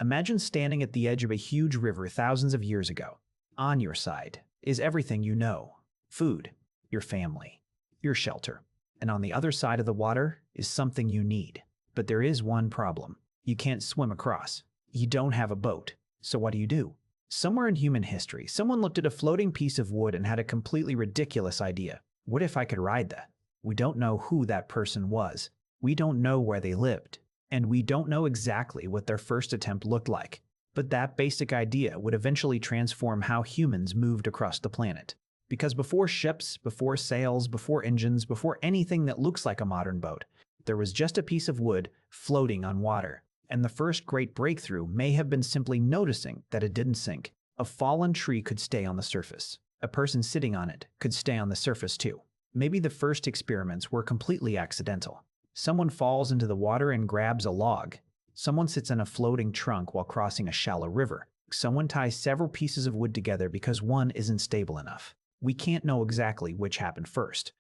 Imagine standing at the edge of a huge river thousands of years ago. On your side is everything you know: food, your family, your shelter. And on the other side of the water is something you need. But there is one problem. You can't swim across. You don't have a boat. So what do? Somewhere in human history, someone looked at a floating piece of wood and had a completely ridiculous idea. What if I could ride that? We don't know who that person was. We don't know where they lived. And we don't know exactly what their first attempt looked like. But that basic idea would eventually transform how humans moved across the planet. Because before ships, before sails, before engines, before anything that looks like a modern boat, there was just a piece of wood floating on water. And the first great breakthrough may have been simply noticing that it didn't sink. A fallen tree could stay on the surface. A person sitting on it could stay on the surface too. Maybe the first experiments were completely accidental. Someone falls into the water and grabs a log. Someone sits on a floating trunk while crossing a shallow river. Someone ties several pieces of wood together because one isn't stable enough. We can't know exactly which happened first.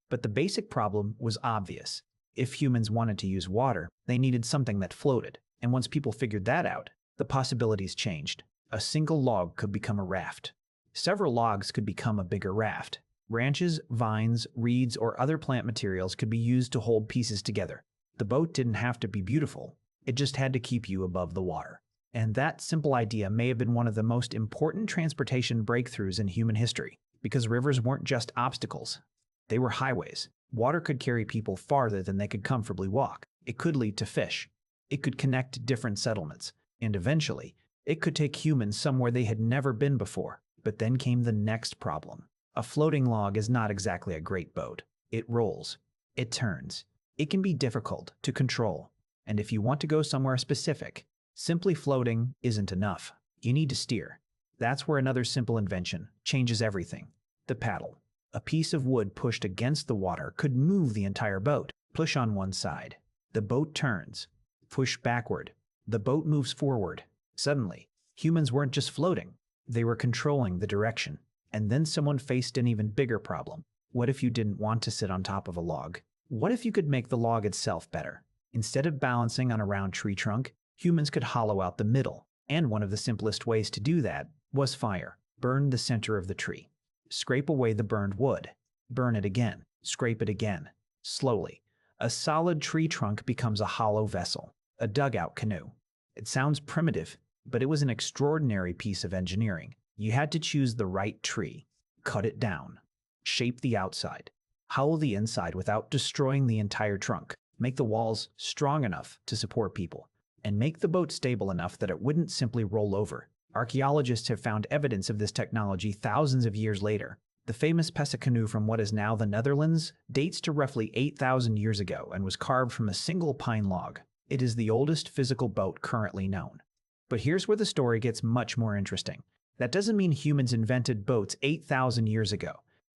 But the basic problem was obvious. If humans wanted to use water, they needed something that floated. And once people figured that out, the possibilities changed. A single log could become a raft. Several logs could become a bigger raft. Branches, vines, reeds, or other plant materials could be used to hold pieces together. The boat didn't have to be beautiful. It just had to keep you above the water. And that simple idea may have been one of the most important transportation breakthroughs in human history. Because rivers weren't just obstacles. They were highways. Water could carry people farther than they could comfortably walk. It could lead to fish. It could connect different settlements. And eventually, it could take humans somewhere they had never been before. But then came the next problem. A floating log is not exactly a great boat. It rolls. It turns. It can be difficult to control. And if you want to go somewhere specific, simply floating isn't enough. You need to steer. That's where another simple invention changes everything. The paddle. A piece of wood pushed against the water could move the entire boat. Push on one side. The boat turns. Push backward. The boat moves forward. Suddenly, humans weren't just floating. They were controlling the direction. And then someone faced an even bigger problem. What if you didn't want to sit on top of a log? What if you could make the log itself better? Instead of balancing on a round tree trunk, humans could hollow out the middle. And one of the simplest ways to do that was fire. Burn the center of the tree. Scrape away the burned wood. Burn it again. Scrape it again. Slowly, a solid tree trunk becomes a hollow vessel, a dugout canoe. It sounds primitive, but it was an extraordinary piece of engineering. You had to choose the right tree, cut it down, shape the outside, hollow the inside without destroying the entire trunk, make the walls strong enough to support people, and make the boat stable enough that it wouldn't simply roll over. Archaeologists have found evidence of this technology thousands of years later. The famous Pesse Canoe from what is now the Netherlands dates to roughly 8,000 years ago and was carved from a single pine log. It is the oldest physical boat currently known. But here's where the story gets much more interesting. That doesn't mean humans invented boats 8,000 years ago.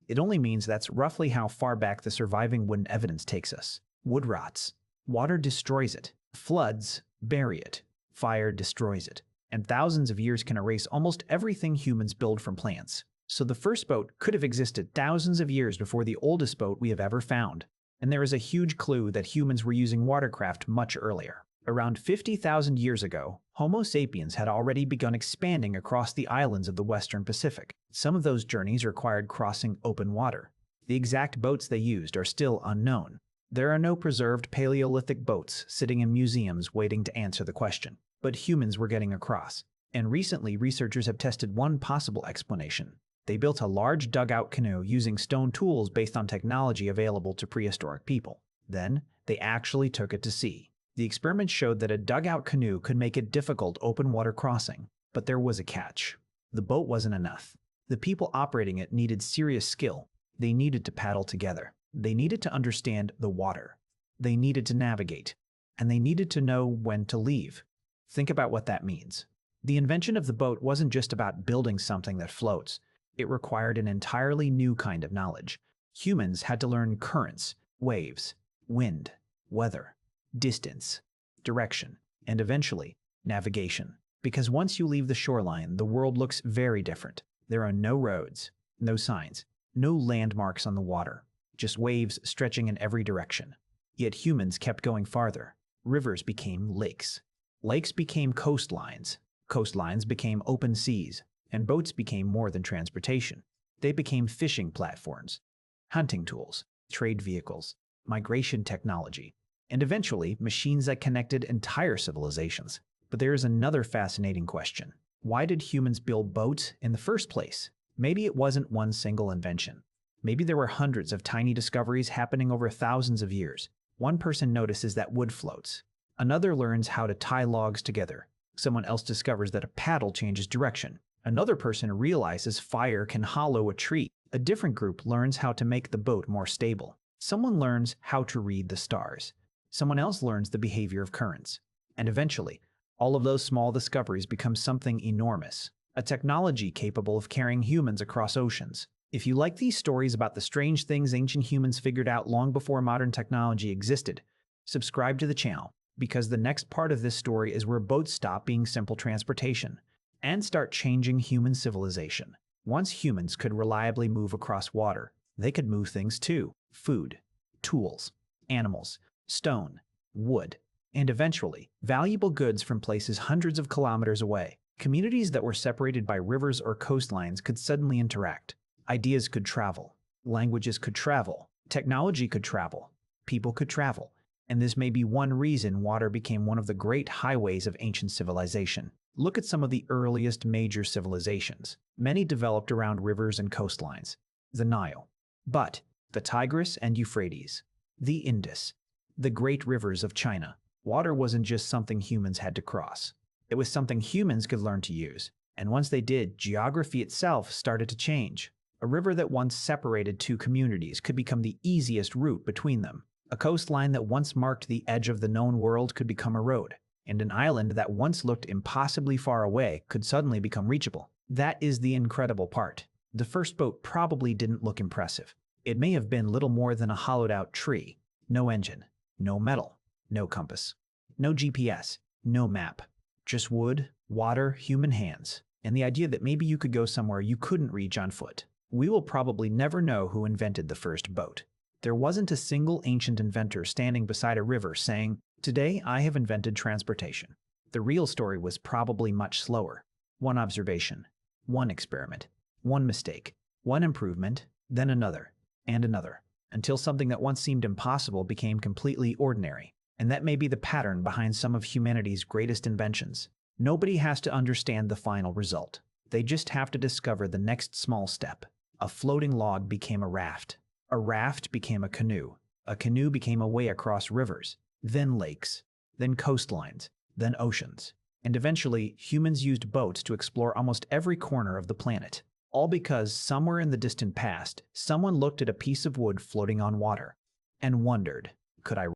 It only means that's roughly how far back the surviving wooden evidence takes us. Wood rots. Water destroys it. Floods bury it. Fire destroys it. And thousands of years can erase almost everything humans build from plants. So the first boat could have existed thousands of years before the oldest boat we have ever found. And there is a huge clue that humans were using watercraft much earlier. Around 50,000 years ago, Homo sapiens had already begun expanding across the islands of the Western Pacific. Some of those journeys required crossing open water. The exact boats they used are still unknown. There are no preserved Paleolithic boats sitting in museums waiting to answer the question. But humans were getting across. And recently, researchers have tested one possible explanation. They built a large dugout canoe using stone tools based on technology available to prehistoric people. Then, they actually took it to sea. The experiment showed that a dugout canoe could make it difficult open water crossing. But there was a catch. The boat wasn't enough. The people operating it needed serious skill. They needed to paddle together. They needed to understand the water. They needed to navigate. And they needed to know when to leave. Think about what that means. The invention of the boat wasn't just about building something that floats. It required an entirely new kind of knowledge. Humans had to learn currents, waves, wind, weather, distance, direction, and eventually, navigation. Because once you leave the shoreline, the world looks very different. There are no roads, no signs, no landmarks on the water, just waves stretching in every direction. Yet humans kept going farther. Rivers became lakes. Lakes became coastlines, coastlines became open seas, and boats became more than transportation. They became fishing platforms, hunting tools, trade vehicles, migration technology, and eventually machines that connected entire civilizations. But there is another fascinating question. Why did humans build boats in the first place? Maybe it wasn't one single invention. Maybe there were hundreds of tiny discoveries happening over thousands of years. One person notices that wood floats. Another learns how to tie logs together. Someone else discovers that a paddle changes direction. Another person realizes fire can hollow a tree. A different group learns how to make the boat more stable. Someone learns how to read the stars. Someone else learns the behavior of currents. And eventually, all of those small discoveries become something enormous, a technology capable of carrying humans across oceans. If you like these stories about the strange things ancient humans figured out long before modern technology existed, subscribe to the channel, because the next part of this story is where boats stop being simple transportation and start changing human civilization. Once humans could reliably move across water, they could move things too: food, tools, animals, stone, wood, and eventually, valuable goods from places hundreds of kilometers away. Communities that were separated by rivers or coastlines could suddenly interact. Ideas could travel. Languages could travel. Technology could travel. People could travel. And this may be one reason water became one of the great highways of ancient civilization. Look at some of the earliest major civilizations. Many developed around rivers and coastlines. The Nile, but the Tigris and Euphrates, the Indus, the great rivers of China. Water wasn't just something humans had to cross. It was something humans could learn to use. And once they did, geography itself started to change. A river that once separated two communities could become the easiest route between them. A coastline that once marked the edge of the known world could become a road. And an island that once looked impossibly far away could suddenly become reachable. That is the incredible part. The first boat probably didn't look impressive. It may have been little more than a hollowed-out tree. No engine, no metal, no compass, no GPS, no map. Just wood, water, human hands, and the idea that maybe you could go somewhere you couldn't reach on foot. We will probably never know who invented the first boat. There wasn't a single ancient inventor standing beside a river saying, "Today I have invented transportation." The real story was probably much slower. One observation, one experiment, one mistake, one improvement, then another, and another, until something that once seemed impossible became completely ordinary. And that may be the pattern behind some of humanity's greatest inventions. Nobody has to understand the final result. They just have to discover the next small step. A floating log became a raft. A raft became a canoe. A canoe became a way across rivers, then lakes, then coastlines, then oceans. And eventually, humans used boats to explore almost every corner of the planet. All because somewhere in the distant past, someone looked at a piece of wood floating on water and wondered, could I